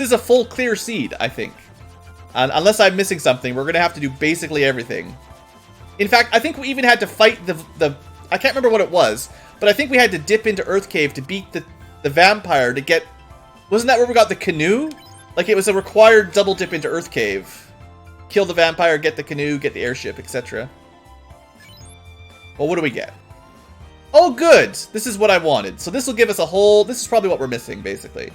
This is a full clear seed, I think. Unless I'm missing something, we're going to have to do basically everything. In fact, I think we even had to fight the I can't remember what it was, but I think we had to dip into Earth Cave to beat the vampire to get... Wasn't that where we got the canoe? Like, it was a required double dip into Earth Cave. Kill the vampire, get the canoe, get the airship, etc. Well, what do we get? Oh, good! This is what I wanted. So this will give us a whole... This is probably what we're missing, basically.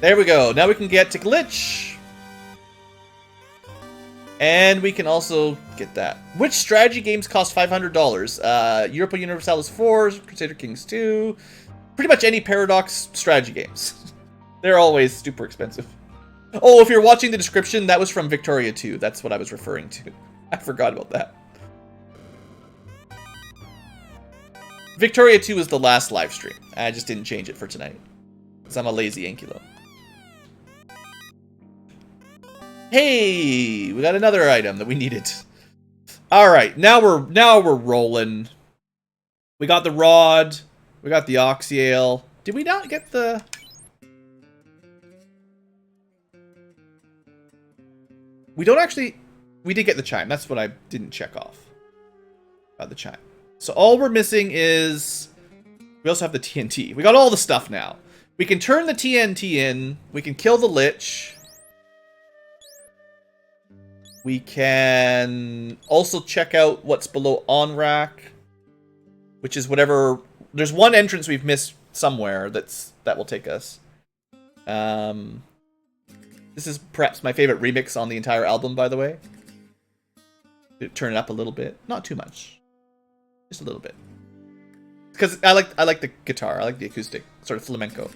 There we go. Now we can get to Glitch. And we can also get that. Which strategy games cost $500? Europa Universalis 4, Crusader Kings 2. Pretty much any Paradox strategy games. They're always super expensive. Oh, if you're watching the description, that was from Victoria 2. That's what I was referring to. I forgot about that. Victoria 2 was the last live stream. I just didn't change it for tonight. Because I'm a lazy Ankylo. Hey, we got another item that we needed. All right, now we're rolling. We got the rod, we got the oxyale. Did we not get the? We don't actually. We did get the chime. That's what I didn't check off. Got the chime. So all we're missing is we also have the TNT. We got all the stuff now. We can turn the TNT in. We can kill the Lich. We can also check out what's below on rack, which is whatever. There's one entrance we've missed somewhere that will take us. This is perhaps my favorite remix on the entire album, by the way. Turn it up a little bit, not too much, just a little bit, because I like the guitar. I like the acoustic, sort of flamenco.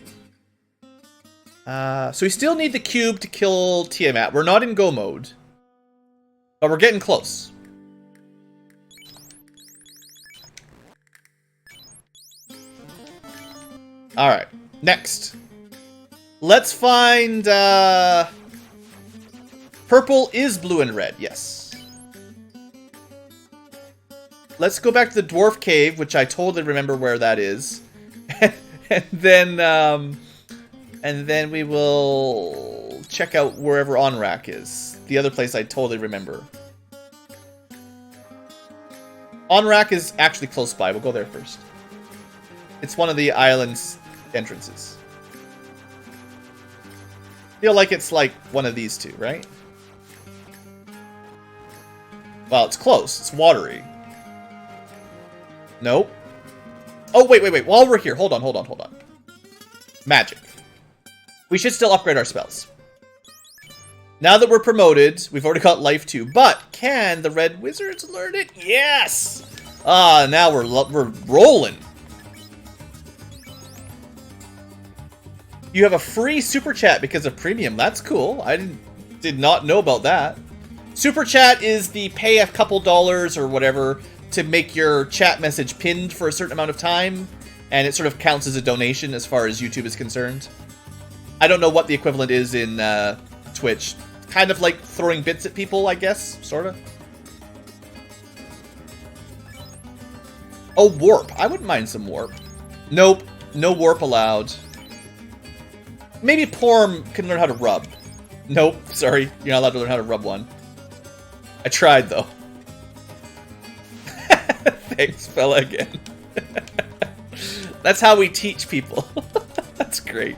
So we still need the cube to kill Tiamat. We're not in go mode. But we're getting close. Alright, next. Let's find, purple is blue and red, yes. Let's go back to the dwarf cave, which I totally remember where that is. and then we will check out wherever on-rack is. The other place I totally remember. On-rack is actually close by. We'll go there first. It's one of the island's entrances. Feel like it's like one of these two, right? Well, it's close. It's watery. Nope. Oh, wait. While we're here, hold on. Magic. We should still upgrade our spells. Now that we're promoted, we've already got life 2, but can the red wizards learn it? Yes! Ah, now we're rolling. You have a free super chat because of premium. That's cool. I did not know about that. Super chat is the pay a couple dollars or whatever to make your chat message pinned for a certain amount of time, and it sort of counts as a donation as far as YouTube is concerned. I don't know what the equivalent is in Twitch. Kind of like throwing bits at people, I guess, sort of. Oh, warp. I wouldn't mind some warp. Nope, no warp allowed. Maybe Porm can learn how to rub. Nope, sorry, you're not allowed to learn how to rub one. I tried, though. Thanks, fella, again. That's how we teach people. That's great.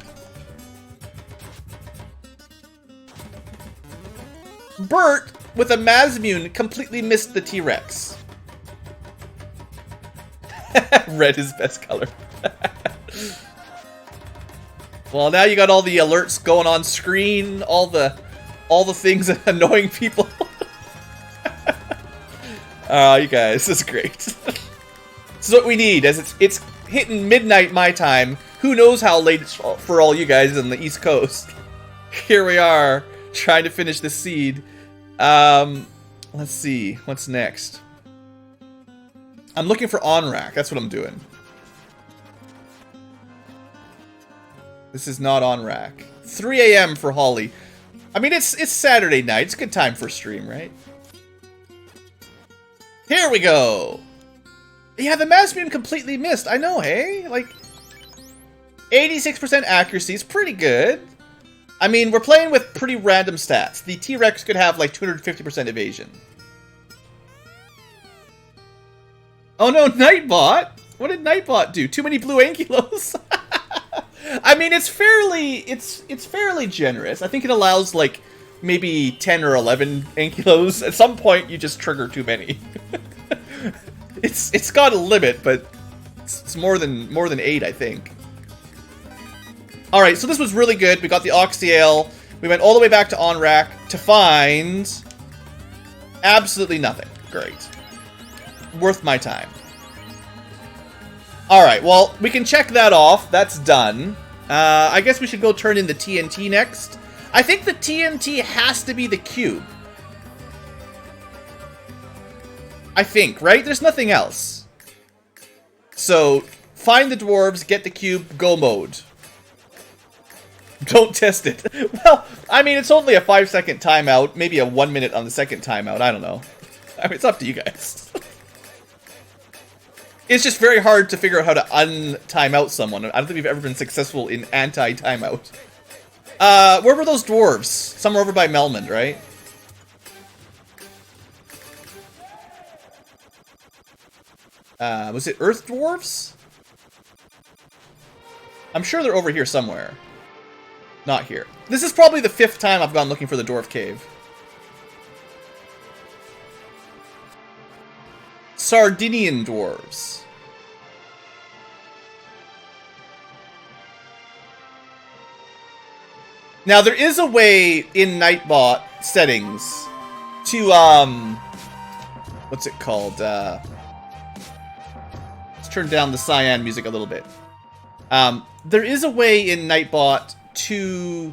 Bert, with a Mazmune, completely missed the T-Rex. Red is best color. Well, now you got all the alerts going on screen, all the things annoying people. You guys, this is great. This is what we need, as it's hitting midnight my time. Who knows how late it's for all you guys on the East Coast. Here we are, trying to finish this seed. Let's see, what's next? I'm looking for on-rack, that's what I'm doing. This is not on-rack. 3 a.m. for Holly. I mean, it's Saturday night, it's a good time for stream, right? Here we go! Yeah, the Mazmune completely missed, I know, hey? Like, 86% accuracy is pretty good. I mean, we're playing with pretty random stats. The T-Rex could have like 250% evasion. Oh no, Nightbot! What did Nightbot do? Too many BlueAnkylos? I mean, it's fairly generous. I think it allows like maybe 10 or 11 Ankylos. At some point, you just trigger too many. It's got a limit, but it's more than 8, I think. All right, so this was really good. We got the Oxyale. We went all the way back to OnRack to find absolutely nothing. Great. Worth my time. All right, well, we can check that off. That's done. I guess we should go turn in the TNT next. I think the TNT has to be the cube. I think, right? There's nothing else. So, find the dwarves, get the cube, go mode. Don't test it. Well, I mean, it's only a 5-second timeout, maybe a 1 minute on the second timeout. I don't know. I mean, it's up to you guys. It's just very hard to figure out how to un-time out someone. I don't think we've ever been successful in anti-timeout. Where were those dwarves? Somewhere over by Melmond, right? Was it Earth Dwarves? I'm sure they're over here somewhere. Not here. This is probably the 5th time I've gone looking for the Dwarf Cave. Sardinian Dwarves. Now, there is a way in Nightbot settings to, what's it called? Let's turn down the cyan music a little bit. There is a way in Nightbot to...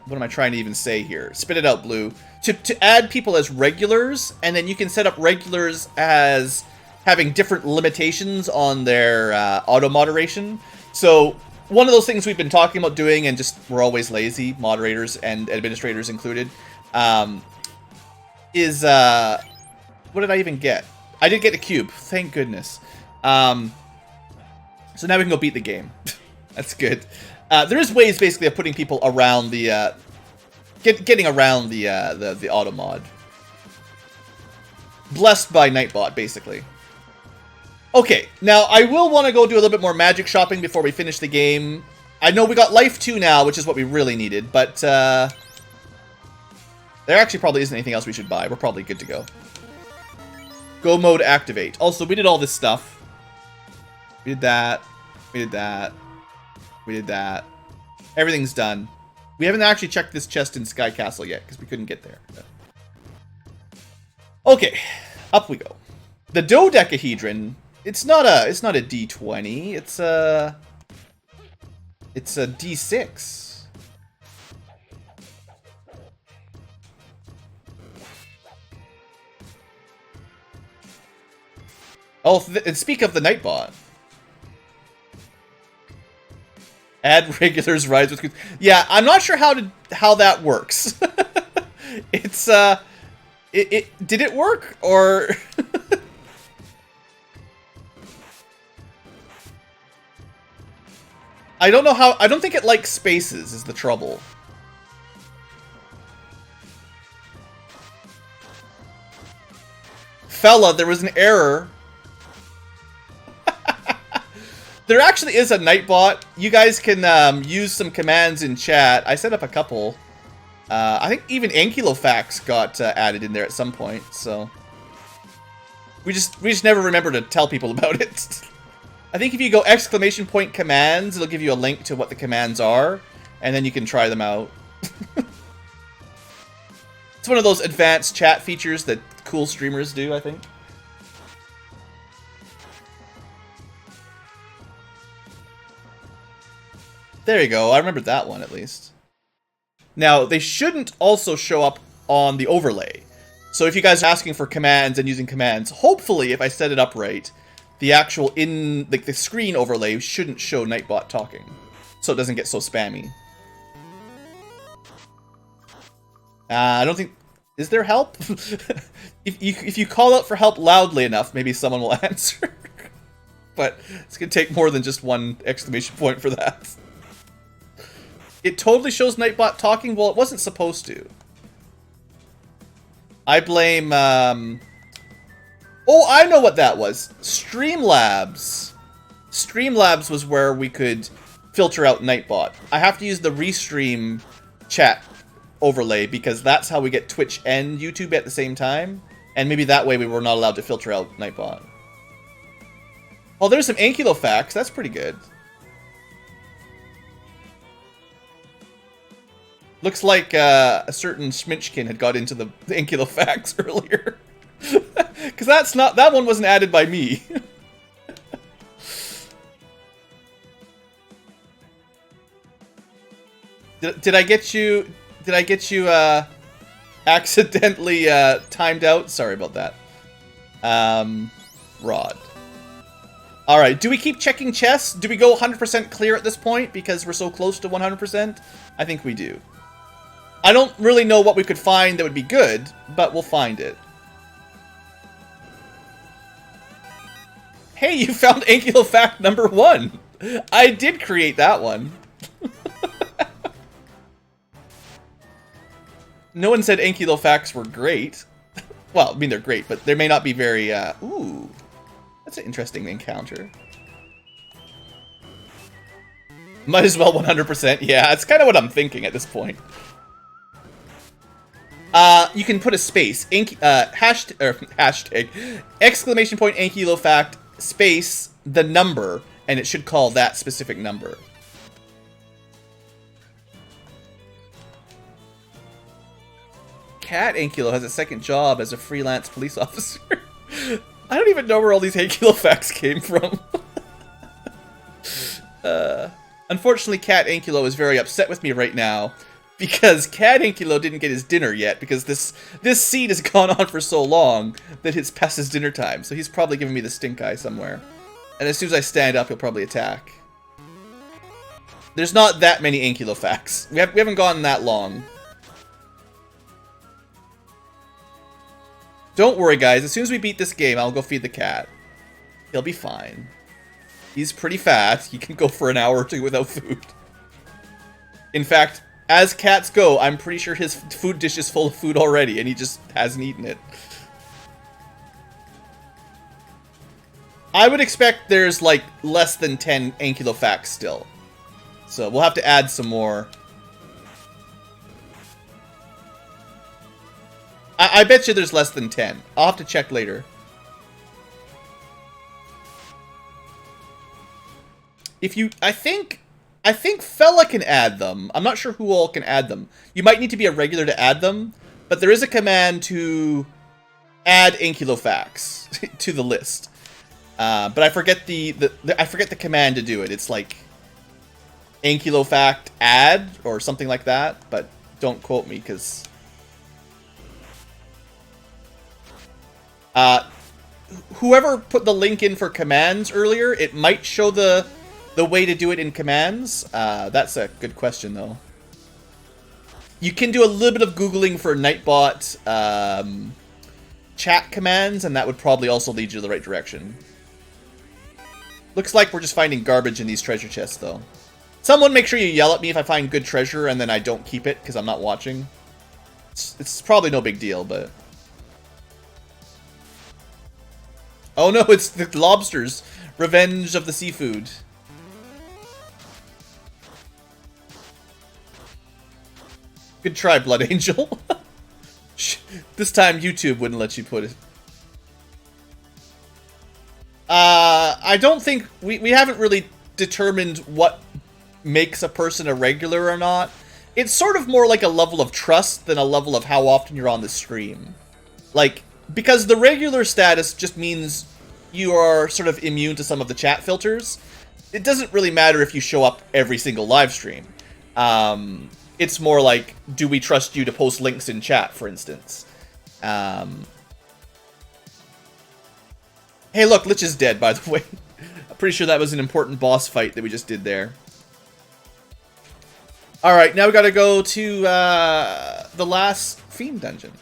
What am I trying to even say here? Spit it out, Blue. To add people as regulars, and then you can set up regulars as having different limitations on their auto-moderation. So, one of those things we've been talking about doing, and just we're always lazy, moderators and administrators included, is... what did I even get? I did get a cube. Thank goodness. So now we can go beat the game. That's good. There is ways, basically, of putting people around the... getting around the auto mod. Blessed by Nightbot, basically. Okay, now I will want to go do a little bit more magic shopping before we finish the game. I know we got Life 2 now, which is what we really needed, but there actually probably isn't anything else we should buy. We're probably good to go. Go mode activate. Also, we did all this stuff. We did that. We did that. We did that. Everything's done. We haven't actually checked this chest in Sky Castle yet, because we couldn't get there. Okay, up we go. The dodecahedron, it's not a D20, it's a D6. Oh, and speak of the Nightbot. Add regulars rides with... Yeah, I'm not sure how that works. It's, did it work, or... I don't know how... I don't think it likes spaces, is the trouble. Fella, there was an error. There actually is a Nightbot. You guys can use some commands in chat. I set up a couple. I think even Ankylofax got added in there at some point, so... We just never remember to tell people about it. I think if you go ! commands, it'll give you a link to what the commands are, and then you can try them out. It's one of those advanced chat features that cool streamers do, I think. There you go, I remembered that one at least. Now, they shouldn't also show up on the overlay. So if you guys are asking for commands and using commands, hopefully, if I set it up right, the actual the screen overlay shouldn't show Nightbot talking, so it doesn't get so spammy. I don't think... Is there help? if you call out for help loudly enough, maybe someone will answer. But it's going to take more than just one ! For that. It totally shows Nightbot talking. Well, it wasn't supposed to. I blame, Oh, I know what that was. Streamlabs. Streamlabs was where we could filter out Nightbot. I have to use the Restream chat overlay because that's how we get Twitch and YouTube at the same time. And maybe that way we were not allowed to filter out Nightbot. Oh, there's some Ankylo facts. That's pretty good. Looks like a certain Schminchkin had got into the Ankylo facts earlier. Because that one wasn't added by me. Did I get you accidentally timed out? Sorry about that. Rod. Alright, do we keep checking chests? Do we go 100% clear at this point because we're so close to 100%? I think we do. I don't really know what we could find that would be good, but we'll find it. Hey, you found Ankylo fact number 1! I did create that one. No one said Ankylo facts were great. Well, I mean, they're great, but they may not be very, Ooh. That's an interesting encounter. Might as well 100%. Yeah, that's kind of what I'm thinking at this point. You can put a space. Hashtag. Exclamation point Ankylo fact, space, the number, and it should call that specific number. Cat Ankylo has a second job as a freelance police officer. I don't even know where all these Ankylo facts came from. Unfortunately, Cat Ankylo is very upset with me right now because Cat Ankylo didn't get his dinner yet because this seed has gone on for so long that it's past his dinner time. So he's probably giving me the stink eye somewhere. And as soon as I stand up, he'll probably attack. There's not that many Ankylo facts. We haven't gone that long. Don't worry, guys. As soon as we beat this game, I'll go feed the cat. He'll be fine. He's pretty fat. He can go for an hour or two without food. In fact, as cats go, I'm pretty sure his food dish is full of food already, and he just hasn't eaten it. I would expect there's, like, less than 10 Ankylo facts still. So we'll have to add some more. I bet you there's less than 10. I'll have to check later. I think Fella can add them. I'm not sure who all can add them. You might need to be a regular to add them, but there is a command to add Ankylo facts to the list. But I forget I forget the command to do it. It's like Ankylo fact add or something like that, but don't quote me because whoever put the link in for commands earlier, it might show the way to do it in commands. That's a good question, though. You can do a little bit of Googling for Nightbot chat commands, and that would probably also lead you to the right direction. Looks like we're just finding garbage in these treasure chests, though. Someone make sure you yell at me if I find good treasure and then I don't keep it because I'm not watching. It's probably no big deal, but... Oh no, it's the lobsters. Revenge of the seafood. Good try, Blood Angel. This time YouTube wouldn't let you put it. I don't think... We haven't really determined what makes a person a regular or not. It's sort of more like a level of trust than a level of how often you're on the stream. Like... Because the regular status just means you are sort of immune to some of the chat filters. It doesn't really matter if you show up every single live stream. It's more like, do we trust you to post links in chat, for instance? Hey look, Lich is dead, by the way. I'm pretty sure that was an important boss fight that we just did there. Alright, now we gotta go to the last Fiend dungeon.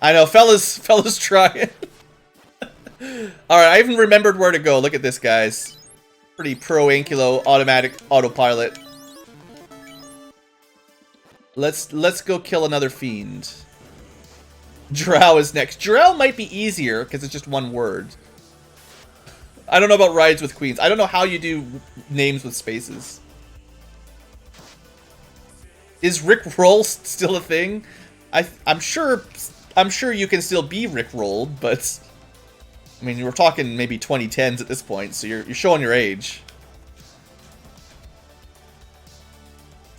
I know, fellas trying. Alright, I even remembered where to go. Look at this, guys. pretty pro-Ankylo automatic autopilot. Let's go kill another fiend. Drow is next. Drow might be easier because it's just one word. I don't know about rides with queens. I don't know how you do names with spaces. Is Rick Roll still a thing? I'm sure you can still be Rick Rolled, but I mean, we're talking maybe 2010s at this point, so you're showing your age.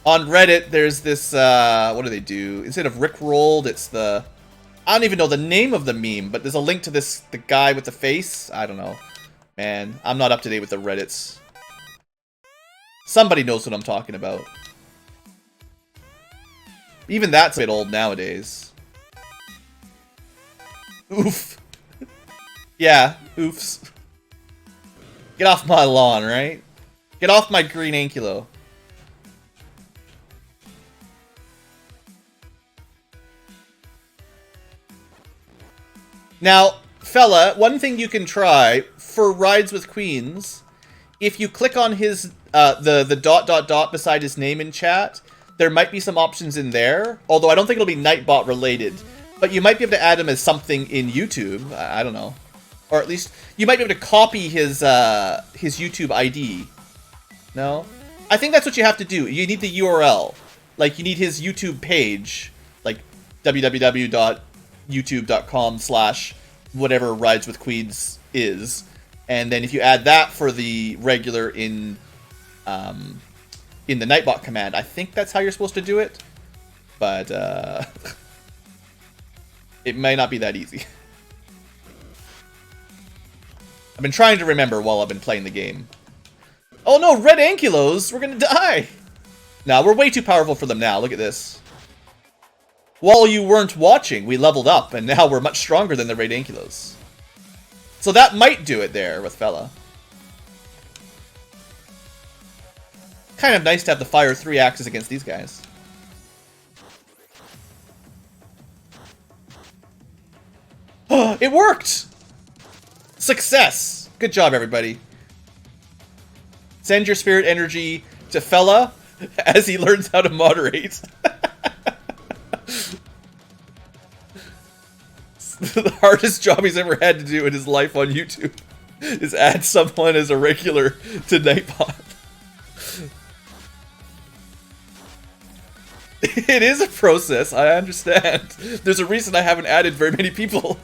On Reddit, there's this what do they do? Instead of Rick Rolled, it's the I don't even know the name of the meme, but there's a link to the guy with the face. I don't know. Man, I'm not up to date with the Reddits. Somebody knows what I'm talking about. Even that's a bit old nowadays. Oof. Yeah, oofs. Get off my lawn, right? Get off my green Ankylo. Now, fella, one thing you can try for rides with queens, if you click on his the dot beside his name in chat, there might be some options in there, although I don't think it'll be Nightbot related. But you might be able to add him as something in YouTube. I don't know. Or at least, you might be able to copy his YouTube ID. No? I think that's what you have to do. You need the URL. Like, you need his YouTube page. Like, www.youtube.com/whatever Rides with Queens is. And then if you add that for the regular in the Nightbot command, I think that's how you're supposed to do it. But, it may not be that easy. I've been trying to remember while I've been playing the game. Oh no, red Ankylos! We're gonna die! Nah, we're way too powerful for them now. Look at this. While you weren't watching, we leveled up, and now we're much stronger than the red Ankylos. So that might do it there with Fella. Kind of nice to have the fire 3 axes against these guys. It worked! Success! Good job, everybody. Send your spirit energy to Fella as he learns how to moderate. The hardest job he's ever had to do in his life on YouTube is add someone as a regular to Nightbot. It is a process, I understand. There's a reason I haven't added very many people.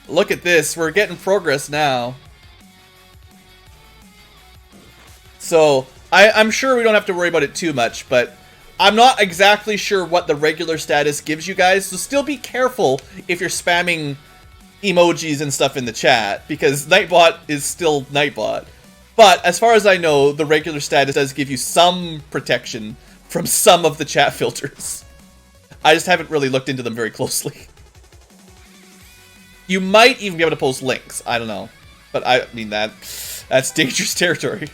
Look at this, we're getting progress now. So, I'm sure we don't have to worry about it too much, but I'm not exactly sure what the regular status gives you guys, so still be careful if you're spamming emojis and stuff in the chat, because Nightbot is still Nightbot. But, as far as I know, the regular status does give you some protection from some of the chat filters. I just haven't really looked into them very closely. You might even be able to post links. I don't know. But I mean, that's dangerous territory.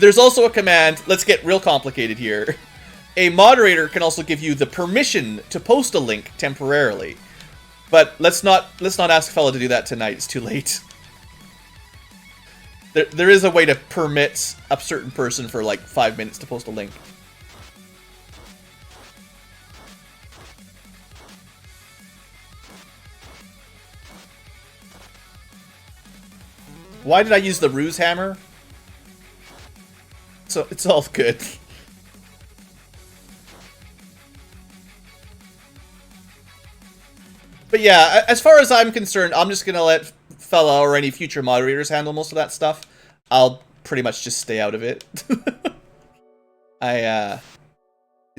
There's also a command. Let's get real complicated here. A moderator can also give you the permission to post a link temporarily. But let's not ask Fella to do that tonight. It's too late. There is a way to permit a certain person for like 5 minutes to post a link. Why did I use the ruse hammer? So it's all good. But yeah, as far as I'm concerned, I'm just gonna let Fella or any future moderators handle most of that stuff. I'll pretty much just stay out of it. It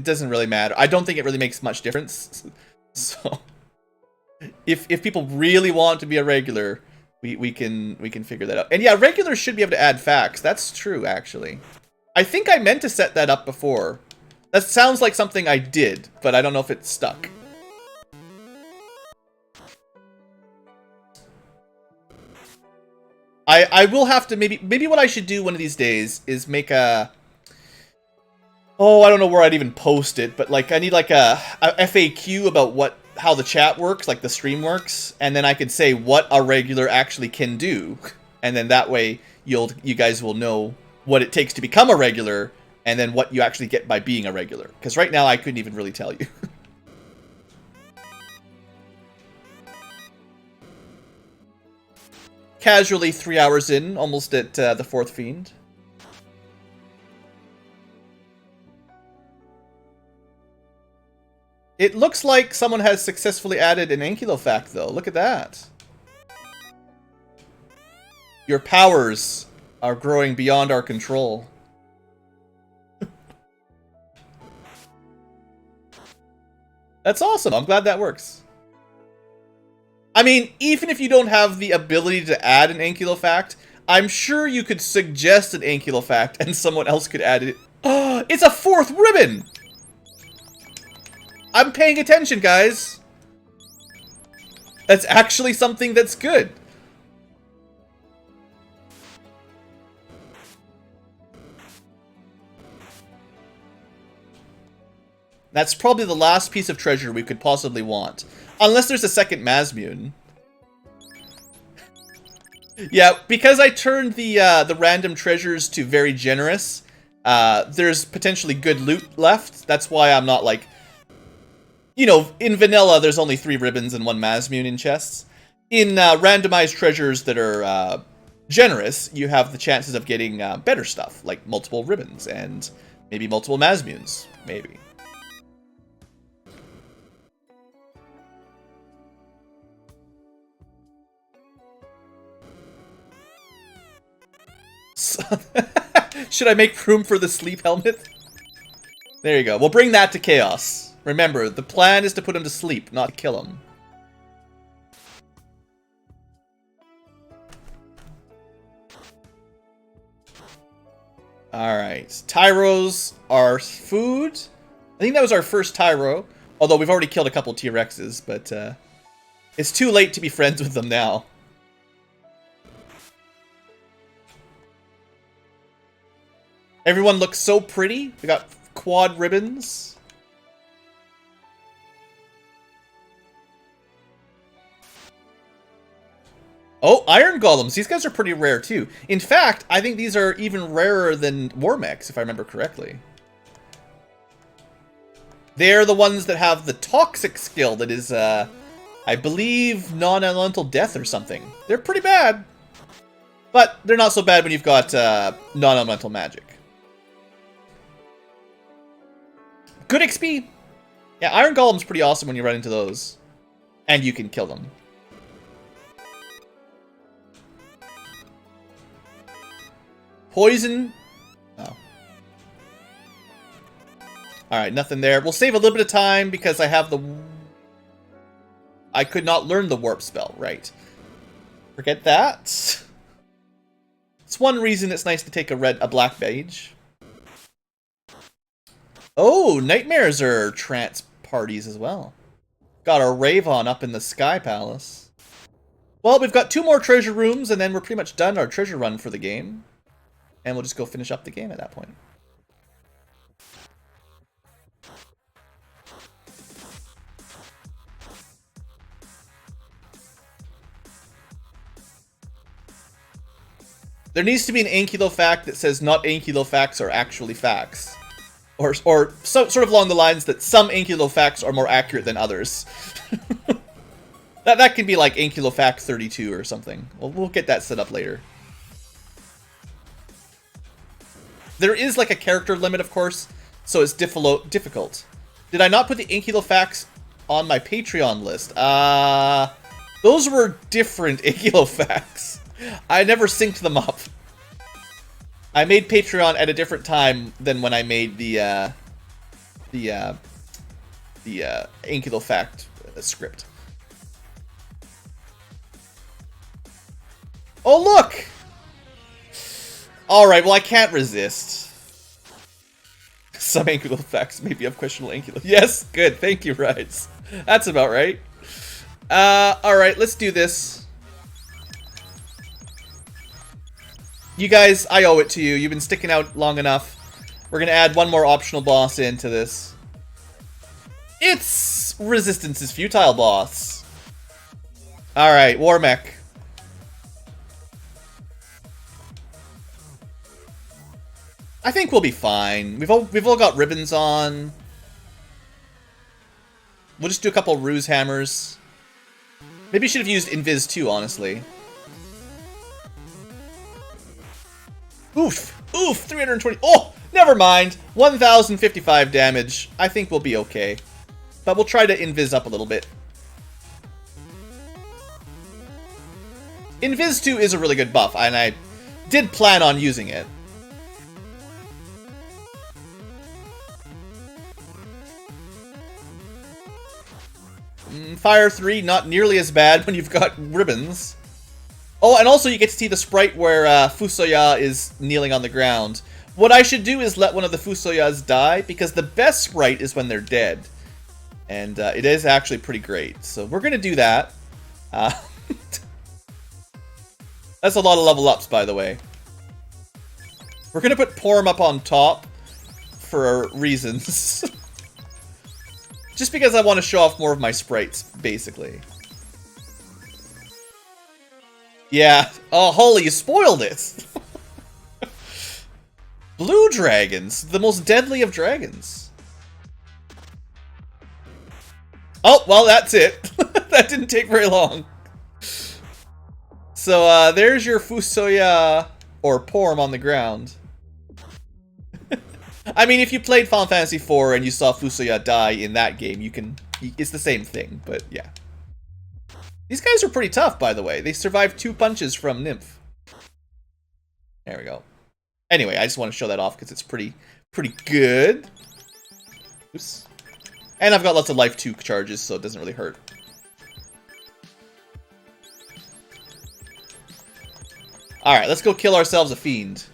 doesn't really matter. I don't think it really makes much difference. So if people really want to be a regular, we can figure that out. And yeah, regulars should be able to add facts. That's true, actually. I think I meant to set that up before. That sounds like something I did, but I don't know if it stuck. I will have to maybe what I should do one of these days is make a... Oh, I don't know where I'd even post it, but like I need like a FAQ about how the chat works, like the stream works, and then I could say what a regular actually can do, and then that way you guys will know what it takes to become a regular, and then what you actually get by being a regular. Because right now I couldn't even really tell you. Casually 3 hours in, almost at the 4th Fiend. It looks like someone has successfully added an Ankylo fact, though. Look at that. Your powers are growing beyond our control. That's awesome. I'm glad that works. I mean, even if you don't have the ability to add an Ankylo fact, I'm sure you could suggest an Ankylo fact and someone else could add it. Oh, it's a 4th ribbon! I'm paying attention, guys. That's actually something that's good. That's probably the last piece of treasure we could possibly want. Unless there's a second Mazmune. Yeah, because I turned the random treasures to very generous, there's potentially good loot left. That's why I'm not like... You know, in vanilla, there's only 3 ribbons and 1 Mazmune in chests. In randomized treasures that are generous, you have the chances of getting better stuff, like multiple ribbons and maybe multiple Mazmunes, maybe. Should I make room for the sleep helmet? There you go. We'll bring that to Chaos. Remember, the plan is to put him to sleep, not to kill him. Alright. Tyros are food. I think that was our first Tyro. Although we've already killed a couple T-Rexes, but it's too late to be friends with them now. Everyone looks so pretty. We got quad ribbons. Oh, Iron Golems. These guys are pretty rare, too. In fact, I think these are even rarer than War Mechs, if I remember correctly. They're the ones that have the Toxic skill that is, I believe, non-elemental death or something. They're pretty bad. But they're not so bad when you've got non-elemental magic. Good XP. Yeah, Iron Golem's pretty awesome when you run into those. And you can kill them. Poison. Oh. Alright, nothing there. We'll save a little bit of time because I have the... I could not learn the warp spell, right. Forget that. It's one reason it's nice to take a black mage. Oh, nightmares are trance parties as well. Got our Ravon up in the Sky Palace. Well, we've got 2 more treasure rooms and then we're pretty much done our treasure run for the game. And we'll just go finish up the game at that point. There needs to be an Ankylo fact that says not Ankylo facts are actually facts. Or sort of along the lines that some Ankylo facts are more accurate than others. that can be like Ankylo fact 32 or something. We'll get that set up later. There is like a character limit, of course, so it's difficult. Did I not put the Ankylo facts on my Patreon list? Those were different Ankylo facts. I never synced them up. I made Patreon at a different time than when I made the Ankylo fact script. Oh, look! Alright, well, I can't resist. Some Ankylo facts maybe have questionable Ankylo. Yes, good. Thank you, Rides. That's about right. Alright, let's do this. You guys, I owe it to you. You've been sticking out long enough. We're going to add one more optional boss into this. Resistance is futile, boss. Alright, War Mech. I think we'll be fine. We've all got ribbons on. We'll just do a couple ruse hammers. Maybe you should have used Invis too, honestly. Oof! Oof! 320. Oh! Never mind! 1,055 damage. I think we'll be okay. But we'll try to Invis up a little bit. Invis 2 is a really good buff, and I did plan on using it. Fire 3, not nearly as bad when you've got ribbons. Oh, and also you get to see the sprite where Fusoya is kneeling on the ground. What I should do is let one of the Fusoyas die, because the best sprite is when they're dead. And it is actually pretty great. So we're going to do that. That's a lot of level ups, by the way. We're going to put Porm up on top for reasons. Just because I want to show off more of my sprites, basically. Yeah. Oh, Holly, you spoiled it! Blue dragons. The most deadly of dragons. Oh, well, that's it. That didn't take very long. So, there's your Fusoya, or Porm, on the ground. I mean, if you played Final Fantasy IV and you saw Fusoya die in that game, you can... It's the same thing, but yeah. These guys are pretty tough, by the way. They survived 2 punches from Nymph. There we go. Anyway, I just want to show that off because it's pretty good. Oops. And I've got lots of life 2 charges, so it doesn't really hurt. Alright, let's go kill ourselves a fiend.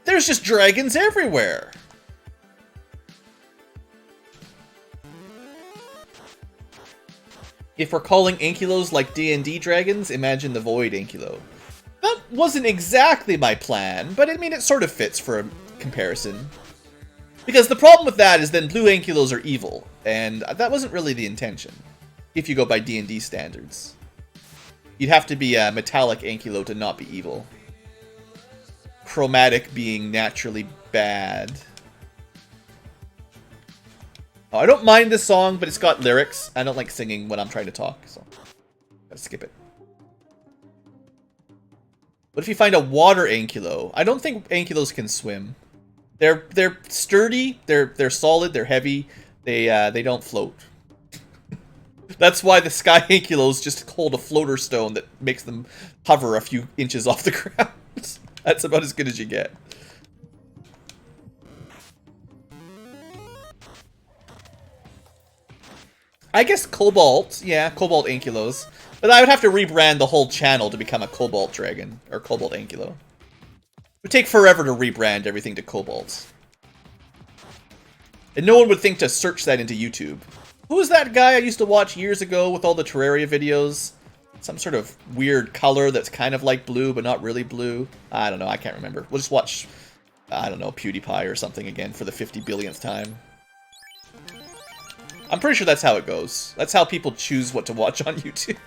There's just dragons everywhere! If we're calling Ankylos like D&D dragons, imagine the Void Ankylo. That wasn't exactly my plan, but I mean it sort of fits for a comparison. Because the problem with that is then Blue Ankylos are evil, and that wasn't really the intention, if you go by D&D standards. You'd have to be a metallic Ankylo to not be evil. Chromatic being naturally bad. Oh, I don't mind this song, but it's got lyrics. I don't like singing when I'm trying to talk, so gotta skip it. What if you find a water Ankylo? I don't think Ankylos can swim. They're sturdy, they're solid, they're heavy. They don't float. That's why the sky Ankylos just hold a floater stone that makes them hover a few inches off the ground. That's about as good as you get. I guess Cobalt, yeah, Cobalt Ankylos. But I would have to rebrand the whole channel to become a Cobalt Dragon, or Cobalt Ankylo. It would take forever to rebrand everything to Cobalt. And no one would think to search that into YouTube. Who was that guy I used to watch years ago with all the Terraria videos? Some sort of weird color that's kind of like blue, but not really blue. I don't know, I can't remember. We'll just watch, I don't know, PewDiePie or something again for the 50 billionth time. I'm pretty sure that's how it goes. That's how people choose what to watch on YouTube.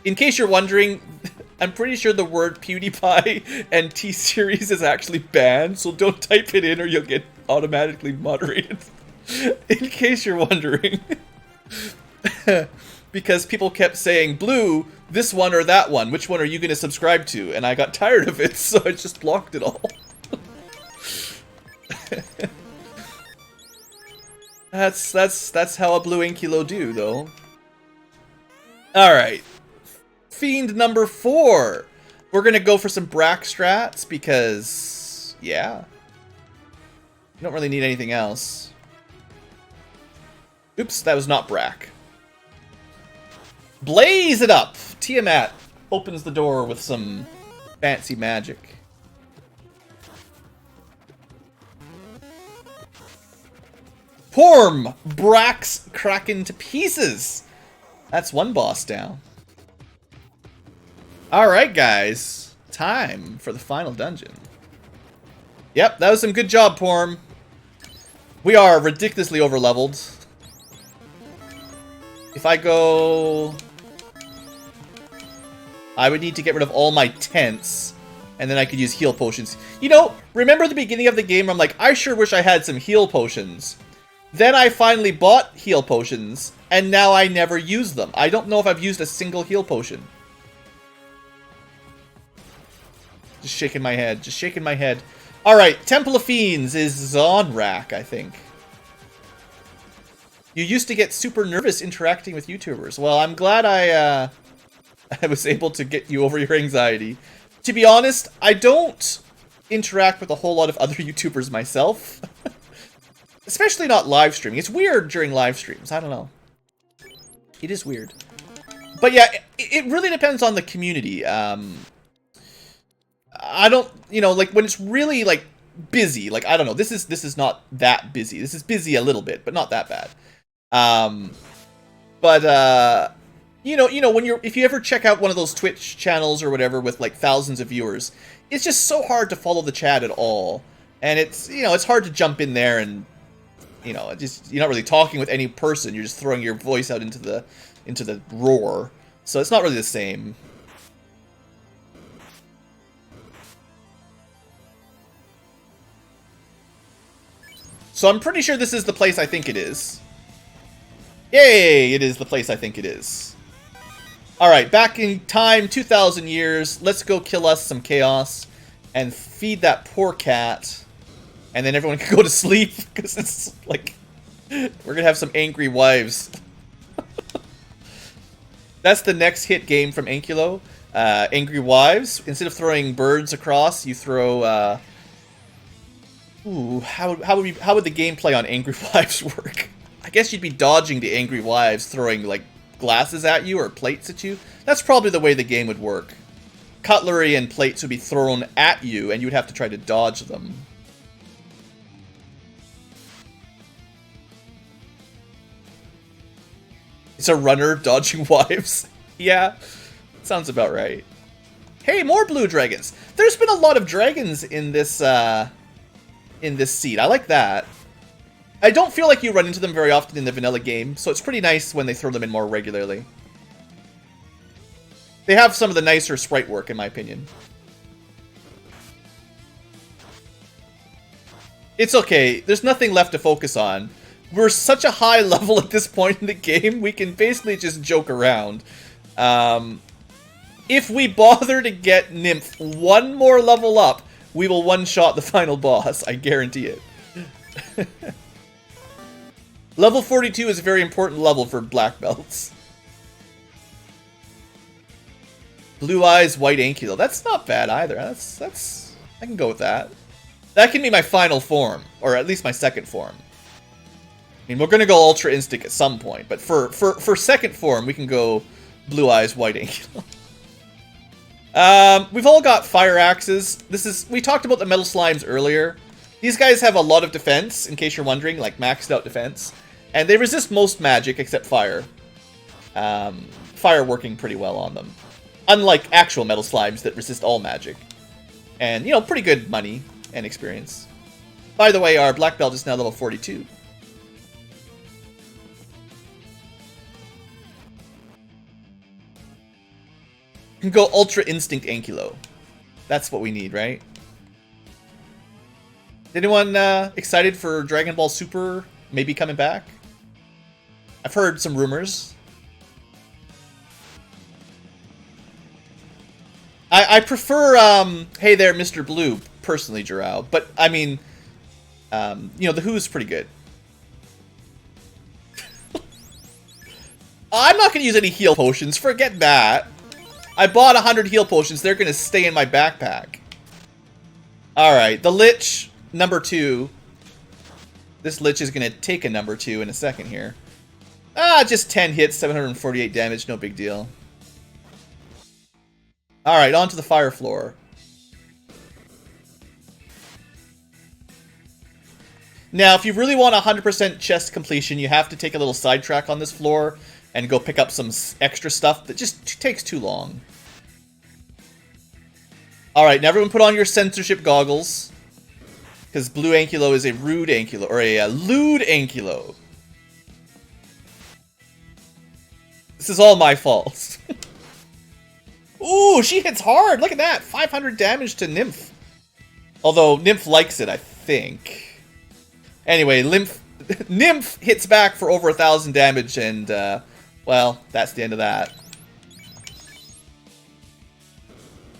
In case you're wondering, I'm pretty sure the word PewDiePie and T-Series is actually banned, so don't type it in or you'll get automatically moderated. In case you're wondering. Because people kept saying, Blue, this one or that one, which one are you going to subscribe to? And I got tired of it, so I just blocked it all. That's how a Blue Ankylo do, though. Alright. Fiend number 4. We're gonna go for some Brack strats because, yeah. You don't really need anything else. Oops, that was not Brack. Blaze it up! Tiamat opens the door with some fancy magic. Porm! Brack's Kraken to pieces! That's one boss down. Alright, guys. Time for the final dungeon. Yep, that was some good job, Porm. We are ridiculously over-leveled. If I go... I would need to get rid of all my tents, and then I could use heal potions. You know, remember the beginning of the game where I'm like, I sure wish I had some heal potions. Then I finally bought heal potions, and now I never use them. I don't know if I've used a single heal potion. Just shaking my head, just shaking my head. Alright, Temple of Fiends is Zonrak, I think. You used to get super nervous interacting with YouTubers. Well, I'm glad I was able to get you over your anxiety. To be honest, I don't interact with a whole lot of other YouTubers myself. Especially not live streaming. It's weird during live streams. I don't know. It is weird. But yeah, it really depends on the community. I don't, you know, like when it's really like busy, like I don't know, this is not that busy. This is busy a little bit, but not that bad. You know, when if you ever check out one of those Twitch channels or whatever with like thousands of viewers, it's just so hard to follow the chat at all. And it's, you know, it's hard to jump in there and, you know, just you're not really talking with any person. You're just throwing your voice out into the roar. So it's not really the same. So I'm pretty sure this is the place I think it is. Yay! It is the place I think it is. Alright, back in time, 2,000 years. Let's go kill us some chaos and feed that poor cat. And then everyone can go to sleep, because it's like, we're gonna have some angry wives. That's the next hit game from Ankylo. Angry Wives. Instead of throwing birds across, you throw, ooh, how would the gameplay on Angry Wives work? I guess you'd be dodging the Angry Wives, throwing, like, glasses at you or plates at you. That's probably the way the game would work. Cutlery and plates would be thrown at you, and you would have to try to dodge them. It's a runner dodging wives. Yeah, sounds about right. Hey, more blue dragons. There's been a lot of dragons in this seed. I like that. I don't feel like you run into them very often in the vanilla game, so it's pretty nice when they throw them in more regularly. They have some of the nicer sprite work, in my opinion. It's okay. There's nothing left to focus on. We're such a high level at this point in the game, we can basically just joke around. If we bother to get Nymph one more level up, we will one-shot the final boss. I guarantee it. Level 42 is a very important level for black belts. Blue Eyes, White Ankylo. That's not bad either. That's I can go with that. That can be my final form, or at least my second form. I mean, we're gonna go Ultra Instinct at some point, but for second form, we can go Blue Eyes, White Ankylo. We've all got fire axes. We talked about the metal slimes earlier. These guys have a lot of defense, in case you're wondering, like maxed out defense. And they resist most magic except fire. Fire working pretty well on them. Unlike actual metal slimes that resist all magic. And, you know, pretty good money and experience. By the way, our black belt is now level 42. You can go Ultra Instinct Ankylo. That's what we need, right? Anyone excited for Dragon Ball Super maybe coming back? I've heard some rumors. I prefer, Hey There, Mr. Blue, personally, Jirao. But, I mean, you know, the Who's pretty good. I'm not going to use any heal potions. Forget that. I bought 100 heal potions. They're going to stay in my backpack. Alright, the Lich, number 2. This Lich is going to take a number 2 in a second here. Just 10 hits, 748 damage, no big deal. Alright, on to the fire floor. Now, if you really want 100% chest completion, you have to take a little sidetrack on this floor and go pick up some extra stuff that just takes too long. Alright, now everyone put on your censorship goggles. Because BlueAnkylo is a rude Ankylo, or a lewd Ankylo. This is all my fault. Ooh, she hits hard! Look at that! 500 damage to Nymph. Although, Nymph likes it, I think. Anyway, Nymph hits back for over 1,000 damage, and, well, that's the end of that.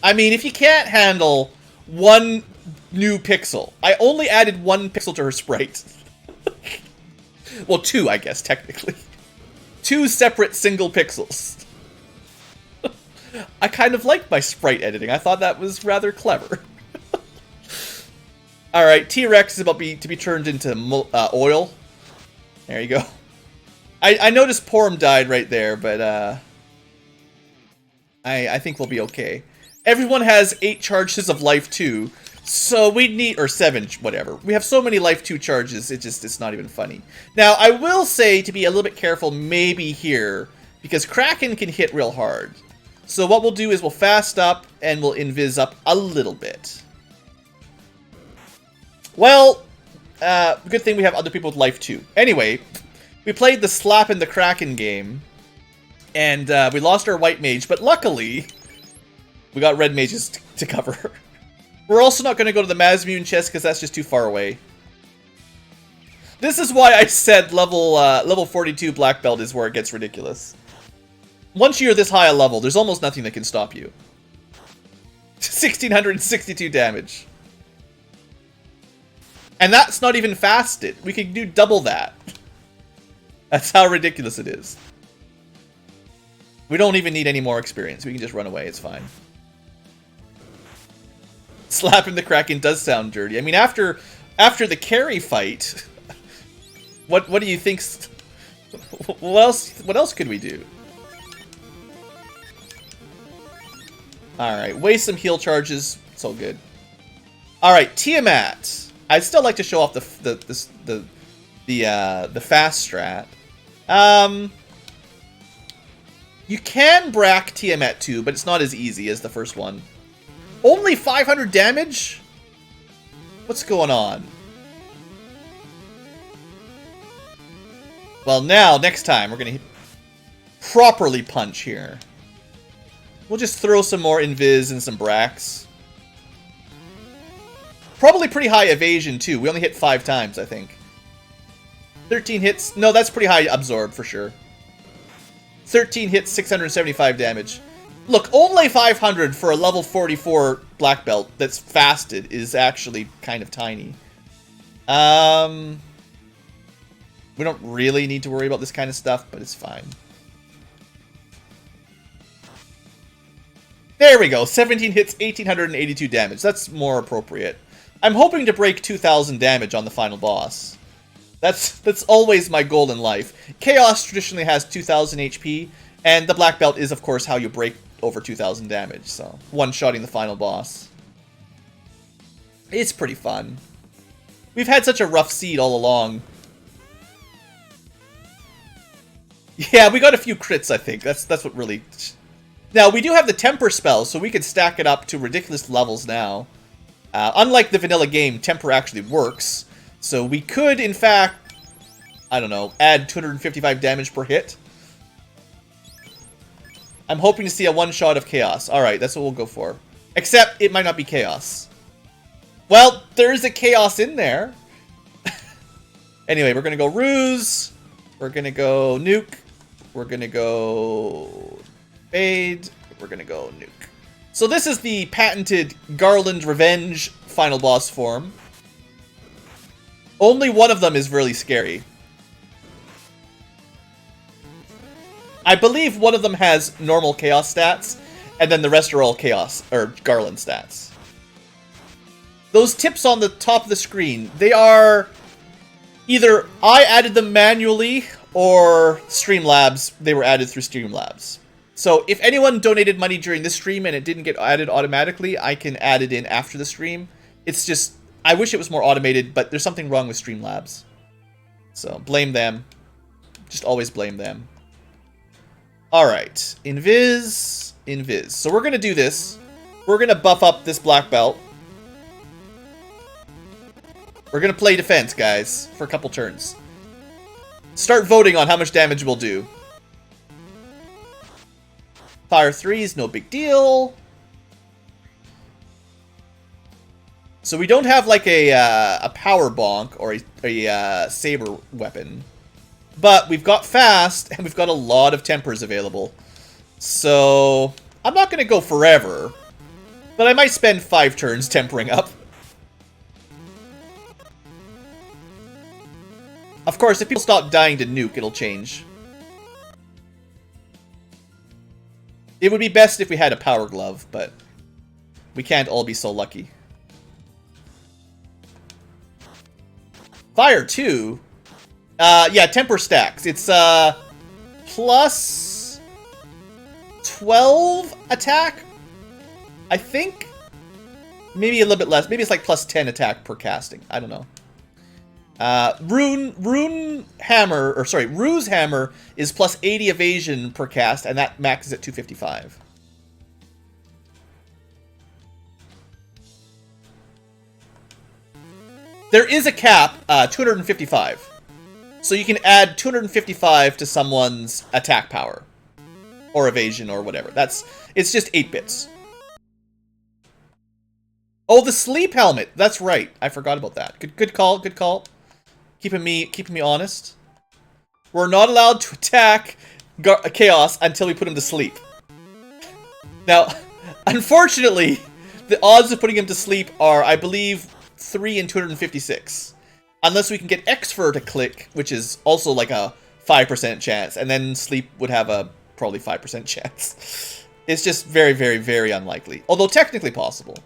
I mean, if you can't handle one new pixel. I only added 1 pixel to her sprite. Well, 2, I guess, technically. 2 separate single pixels. I kind of liked my sprite editing. I thought that was rather clever. Alright, T-Rex is about to be turned into oil. There you go. I noticed Porum died right there, but I think we'll be okay. Everyone has 8 charges of life 2, so we need, or 7, whatever. We have so many life 2 charges, it's not even funny. Now, I will say to be a little bit careful maybe here, because Kraken can hit real hard. So what we'll do is we'll fast up, and we'll invis up a little bit. Well, good thing we have other people with life 2. Anyway, we played the Slap in the Kraken game, and we lost our white mage, but luckily, we got red mages to cover. We're also not going to go to the Mazmune chest, because that's just too far away. This is why I said level 42 black belt is where it gets ridiculous. Once you're this high a level, there's almost nothing that can stop you. 1,662 damage. And that's not even fasted. We can do double that. That's how ridiculous it is. We don't even need any more experience. We can just run away. It's fine. Slapping the Kraken does sound dirty. I mean, after the carry fight, what do you think? What else could we do? All right, waste some heal charges. It's all good. All right, Tiamat. I'd still like to show off the fast strat. You can brack Tiamat too, but it's not as easy as the first one. Only 500 damage? What's going on? Well, now, next time, we're going to properly punch here. We'll just throw some more invis and some bracks. Probably pretty high evasion, too. We only hit 5 times, I think. 13 hits. No, that's pretty high absorb, for sure. 13 hits, 675 damage. Look, only 500 for a level 44 black belt that's fasted is actually kind of tiny. We don't really need to worry about this kind of stuff, but it's fine. There we go. 17 hits, 1,882 damage. That's more appropriate. I'm hoping to break 2,000 damage on the final boss. That's always my goal in life. Chaos traditionally has 2,000 HP, and the black belt is, of course, how you break over 2,000 damage. So, one-shotting the final boss. It's pretty fun. We've had such a rough seed all along. Yeah, we got a few crits, I think. That's what really... Now, we do have the Temper spell, so we can stack it up to ridiculous levels now. Unlike the vanilla game, Temper actually works. So we could, in fact, I don't know, add 255 damage per hit. I'm hoping to see a one-shot of Chaos. Alright, that's what we'll go for. Except, it might not be Chaos. Well, there is a Chaos in there. Anyway, we're going to go Ruse. We're going to go Nuke. We're going to go Fade. We're going to go Nuke. So this is the patented Garland Revenge final boss form. Only one of them is really scary. I believe one of them has normal Chaos stats, and then the rest are all Chaos, or Garland stats. Those tips on the top of the screen, they are... Either I added them manually, or Streamlabs, they were added through Streamlabs. So if anyone donated money during this stream and it didn't get added automatically, I can add it in after the stream. It's just, I wish it was more automated, but there's something wrong with Streamlabs. So blame them. Just always blame them. Alright, Invis, Invis. So we're going to do this. We're going to buff up this black belt. We're gonna play defense, guys, for a couple turns. Start voting on how much damage we'll do. Fire 3 is no big deal. So we don't have like a power bonk or a saber weapon. But we've got fast, and we've got a lot of tempers available. So I'm not going to go forever. But I might spend 5 turns tempering up. Of course, if people stop dying to nuke, it'll change. It would be best if we had a power glove, but we can't all be so lucky. Fire 2? Yeah, temper stacks. It's plus 12 attack, I think. Maybe a little bit less. Maybe it's like plus 10 attack per casting. I don't know. Rue's hammer is plus 80 evasion per cast, and that maxes at 255. There is a cap, 255. So you can add 255 to someone's attack power. Or evasion, or whatever. It's just 8 bits. Oh, the sleep helmet! That's right. I forgot about that. Good call, good call. Keeping me honest. We're not allowed to attack Chaos until we put him to sleep. Now, unfortunately, the odds of putting him to sleep are, I believe, 3 in 256. Unless we can get Xfer to click, which is also like a 5% chance, and then sleep would have a probably 5% chance. It's just very, very, very unlikely. Although technically possible.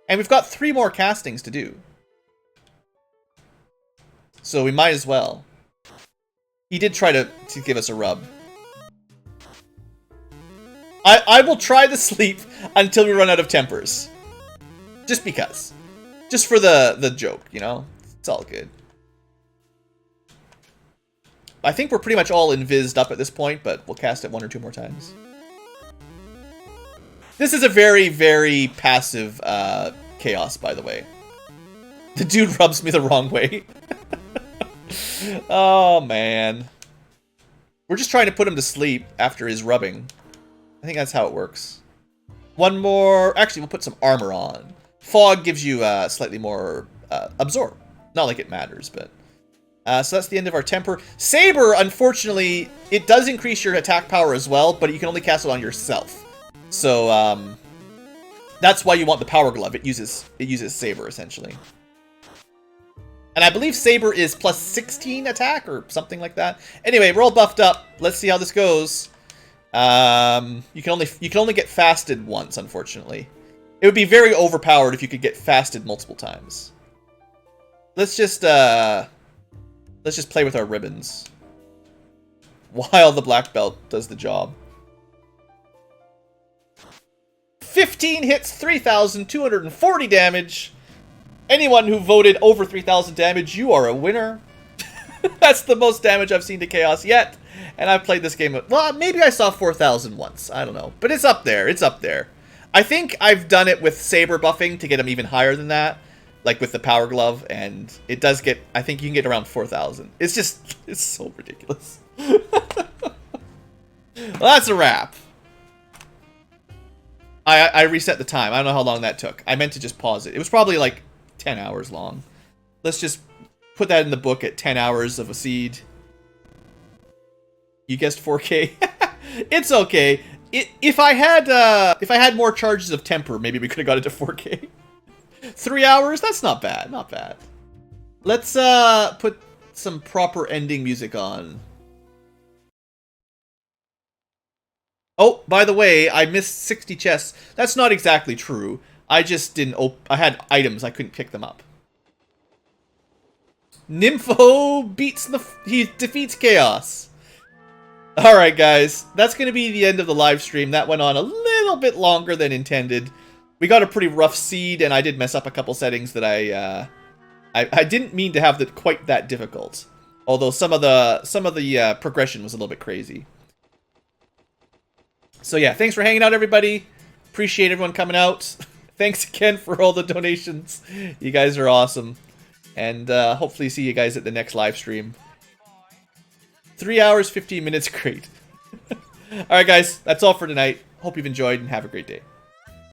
And we've got 3 more castings to do. So we might as well. He did try to give us a rub. I will try to sleep until we run out of tempers. Just because. Just for the joke, you know? It's all good. I think we're pretty much all invised up at this point, but we'll cast it 1 or 2 more times. This is a very, very passive chaos, by the way. The dude rubs me the wrong way. Oh, man. We're just trying to put him to sleep after his rubbing. I think that's how it works. 1 more... Actually, we'll put some armor on. Fog gives you slightly more absorb. Not like it matters, but... so that's the end of our temper. Saber, unfortunately, it does increase your attack power as well, but you can only cast it on yourself. So, that's why you want the power glove. It uses Saber, essentially. And I believe Saber is plus 16 attack, or something like that. Anyway, we're all buffed up. Let's see how this goes. You can only get fasted once, unfortunately. It would be very overpowered if you could get fasted multiple times. Let's just play with our ribbons. While the black belt does the job. 15 hits, 3,240 damage. Anyone who voted over 3,000 damage, you are a winner. That's the most damage I've seen to Chaos yet. And I've played this game... Well, maybe I saw 4,000 once. I don't know. But it's up there. It's up there. I think I've done it with Saber buffing to get him even higher than that. Like with the Power Glove. And it does get... I think you can get around 4,000. It's just... It's so ridiculous. Well, that's a wrap. I reset the time. I don't know how long that took. I meant to just pause it. It was probably like 10 hours long. Let's just put that in the book at 10 hours of a seed. You guessed 4K. It's okay. If I had more charges of temper, maybe we could have got it to 4K. 3 hours? That's not bad. Not bad. Let's put some proper ending music on. Oh, by the way, I missed 60 chests. That's not exactly true. I just didn't I had items, I couldn't pick them up. Nympho he defeats Chaos. Alright, guys. That's going to be the end of the live stream. That went on a little bit longer than intended. We got a pretty rough seed, and I did mess up a couple settings that I didn't mean to have quite that difficult. Although some of the progression was a little bit crazy. So yeah, thanks for hanging out, everybody. Appreciate everyone coming out. Thanks again for all the donations. You guys are awesome. And hopefully see you guys at the next live stream. 3 hours, 15 minutes, great. Alright guys, that's all for tonight. Hope you've enjoyed and have a great day.